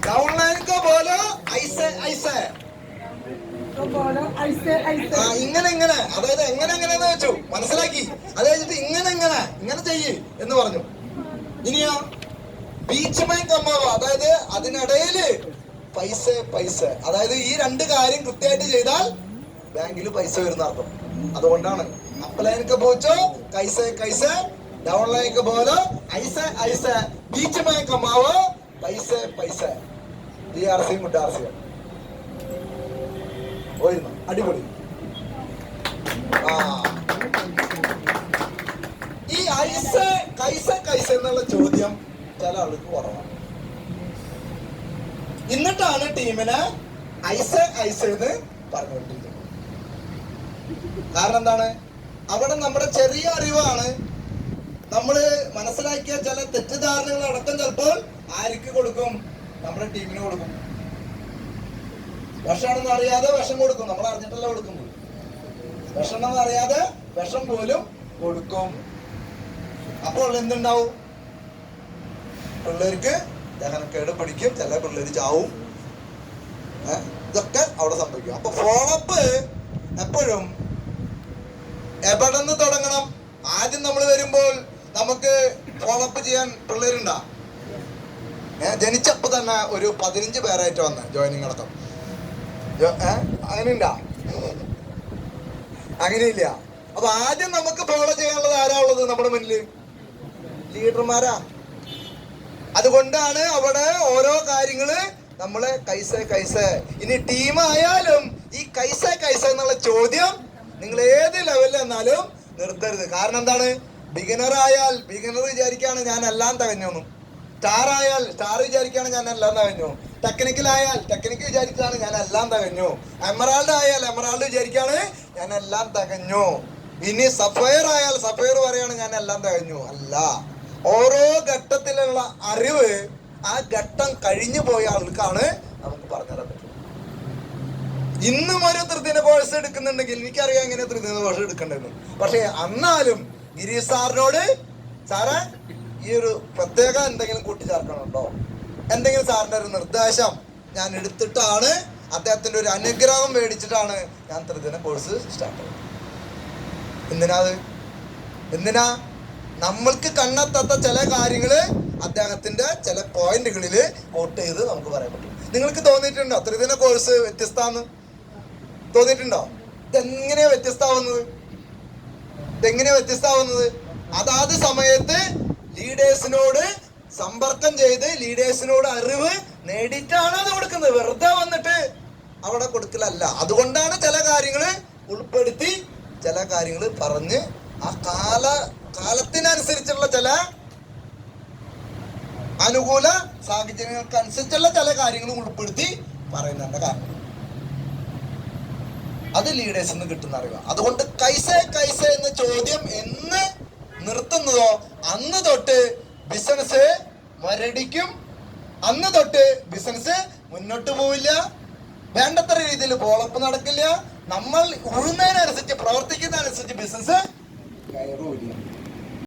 Downline को बोलो ऐसे ऐसे ഇങ്ങനെ ഇങ്ങനെ അതായത് എങ്ങനെ എങ്ങനെയെന്ന് വെച്ചു മനസ്സിലാക്കി. അത് കഴിഞ്ഞിട്ട് ഇങ്ങനെ ഇങ്ങനെ ഇങ്ങനെ ചെയ്യ് എന്ന് പറഞ്ഞു. ഇനിയോ ബീച്ച് മൈ കമ്മാവോ, അതായത് അതിനിടയില് പൈസ പൈസ, അതായത് ഈ രണ്ട് കാര്യം കൃത്യമായിട്ട് ചെയ്താൽ ബാങ്കിൽ പൈസ വരുന്ന അർത്ഥം. അതുകൊണ്ടാണ് അപ്ലൈനൊക്കെ പോച്ചോ കൈസ കൈസ, ഡൗൺലൈനൊക്കെ പോലോ ഐസ ഐസ, ബീച്ച് മൈ കമ്മാവോ പൈസ പൈസ. DRC DRC പോയിരുന്നു. അടിപൊളി. ഈ ഐസ കൈസ കൈസ എന്നുള്ള ചോദ്യം ചില ആൾക്ക് കുറവാണ്. എന്നിട്ടാണ് ടീമിന് ഐസ ഐസ എന്ന് പറഞ്ഞുകൊണ്ടിരിക്കുന്നത്. കാരണം എന്താണ്? അവിടെ നമ്മുടെ ചെറിയ അറിവാണ് നമ്മള് മനസ്സിലാക്കിയ ചില തെറ്റിദ്ധാരണകൾ അടക്കം ചിലപ്പോൾ ആർക്ക് കൊടുക്കും? നമ്മുടെ ടീമിന് കൊടുക്കും. വിഷമാണെന്ന് അറിയാതെ വിഷം കൊടുക്കും. നമ്മൾ അറിഞ്ഞിട്ടല്ല കൊടുക്കുമ്പോൾ വിഷമാണെന്ന് അറിയാതെ വിഷം പോലും കൊടുക്കും. അപ്പോൾ എന്തുണ്ടാവും? പിള്ളേർക്ക് ദഹനക്കേട് പിടിക്കും, ചില പിള്ളേർ ചാവും. ഇതൊക്കെ അവിടെ സംഭവിക്കും. അപ്പൊ ഫോളോപ്പ് എപ്പോഴും എവിടെ നിന്ന് തുടങ്ങണം? ആദ്യം നമ്മൾ വരുമ്പോൾ നമുക്ക് ഫോളോപ്പ് ചെയ്യാൻ പിള്ളേരുണ്ടാ? ജനിച്ചപ്പോ തന്നെ ഒരു 15 പേരായിട്ട് വന്ന് ജോയിനിങ് അടക്കം. അങ്ങനെയുണ്ടാ? അങ്ങനെയില്ല. അപ്പൊ ആദ്യം നമുക്ക് ഫോളോ ചെയ്യാനുള്ളത് ആരാ ഉള്ളത് നമ്മുടെ മുന്നിൽ? ലീഡർമാരാ. അതുകൊണ്ടാണ് അവിടെ ഓരോ കാര്യങ്ങള് നമ്മള് കൈസ കൈസ. ഇനി ടീമായാലും ഈ കൈസ കൈസ എന്നുള്ള ചോദ്യം നിങ്ങൾ ഏത് ലെവലിൽ എന്നാലും നിർത്തരുത്. കാരണം എന്താണ്? ബിഗിനർ ആയാൽ ബിഗിനർ വിചാരിക്കാണ് ഞാൻ എല്ലാം തികഞ്ഞു. സ്റ്റാർ ആയാൽ സ്റ്റാർ വിചാരിക്കാണ് ഞാൻ എല്ലാം തികഞ്ഞു. ടെക്നിക്കൽ ആയാൽ ടെക്നിക്കൽ വിചാരിക്കാണ് ഞാൻ എല്ലാം തികഞ്ഞു. എമറാൾഡ് ആയാൽ എമറാൾഡ് വിചാരിക്കാണ് ഞാൻ എല്ലാം തികഞ്ഞു. ഇനി സഫയർ ആയാൽ സഫയർ പറയാണ് ഞാൻ എല്ലാം തികഞ്ഞു. അല്ല, ഓരോ ഘട്ടത്തിലുള്ള അറിവ് ആ ഘട്ടം കഴിഞ്ഞു പോയ ആൾക്കാണ് നമുക്ക് പറഞ്ഞുതരാൻ പറ്റും. ഇന്നും ഒരു ത്രിദിന കോഴ്സ് എടുക്കുന്നുണ്ടെങ്കിൽ എനിക്കറിയാം എങ്ങനെ ത്രിദിന കോഴ്സ് എടുക്കേണ്ടതെന്ന്. പക്ഷെ എന്നാലും ഗിരീഷ് സാറിനോട് സാറേ ഈ ഒരു പ്രത്യേക എന്തെങ്കിലും കൂട്ടിച്ചേർക്കണുണ്ടോ, എന്തെങ്കിലും സാറിന്റെ ഒരു നിർദ്ദേശം ഞാൻ എടുത്തിട്ടാണ്, അദ്ദേഹത്തിന്റെ ഒരു അനുഗ്രഹം മേടിച്ചിട്ടാണ് ഞാൻ ത്രിദിന കോഴ്സ് സ്റ്റാർട്ട് ചെയ്തത്. എന്തിനാ? നമ്മൾക്ക് കണ്ണെത്താത്ത ചില കാര്യങ്ങള് അദ്ദേഹത്തിന്റെ ചില പോയിന്റുകളില് വോട്ട് ചെയ്ത് നമുക്ക് പറയാൻ പറ്റും. നിങ്ങൾക്ക് തോന്നിയിട്ടുണ്ടോ ത്രിദിന കോഴ്സ് വ്യത്യസ്തമാണെന്ന്? തോന്നിയിട്ടുണ്ടോ? ഇതെങ്ങനെയാ വ്യത്യസ്തമാവുന്നത്? അതാത് സമയത്ത് ലീഡേഴ്സിനോട് സമ്പർക്കം ചെയ്ത് ലീഡേഴ്സിനോട് അറിവ് നേടിയിട്ടാണ് അത് കൊടുക്കുന്നത്. വെറുതെ വന്നിട്ട് അവിടെ കൊടുക്കലല്ല. അതുകൊണ്ടാണ് ചില കാര്യങ്ങൾ ഉൾപ്പെടുത്തി ചില കാര്യങ്ങൾ പറഞ്ഞ് ആ കാലത്തിനനുസരിച്ചുള്ള ചില അനുകൂല സാഹചര്യങ്ങൾക്കനുസരിച്ചുള്ള ചില കാര്യങ്ങൾ ഉൾപ്പെടുത്തി പറയുന്നതിന്റെ കാരണം അത് ലീഡേഴ്സിൽ നിന്ന് കിട്ടുന്ന അറിവാണ്. അതുകൊണ്ട് കൈസ കൈസ എന്ന ചോദ്യം എന്ന് നിർത്തുന്നതോ അന്ന് തൊട്ട് ബിസിനസ് മരടിക്കും, അന്ന് തൊട്ട് ബിസിനസ് മുന്നോട്ട് പോവില്ല, വേണ്ടത്ര രീതിയിൽ ഫോളോപ്പ് നടക്കില്ല. നമ്മൾ ഉഴുന്നതിനനുസരിച്ച് പ്രവർത്തിക്കുന്നതനുസരിച്ച് ബിസിനസ് കയറൂല.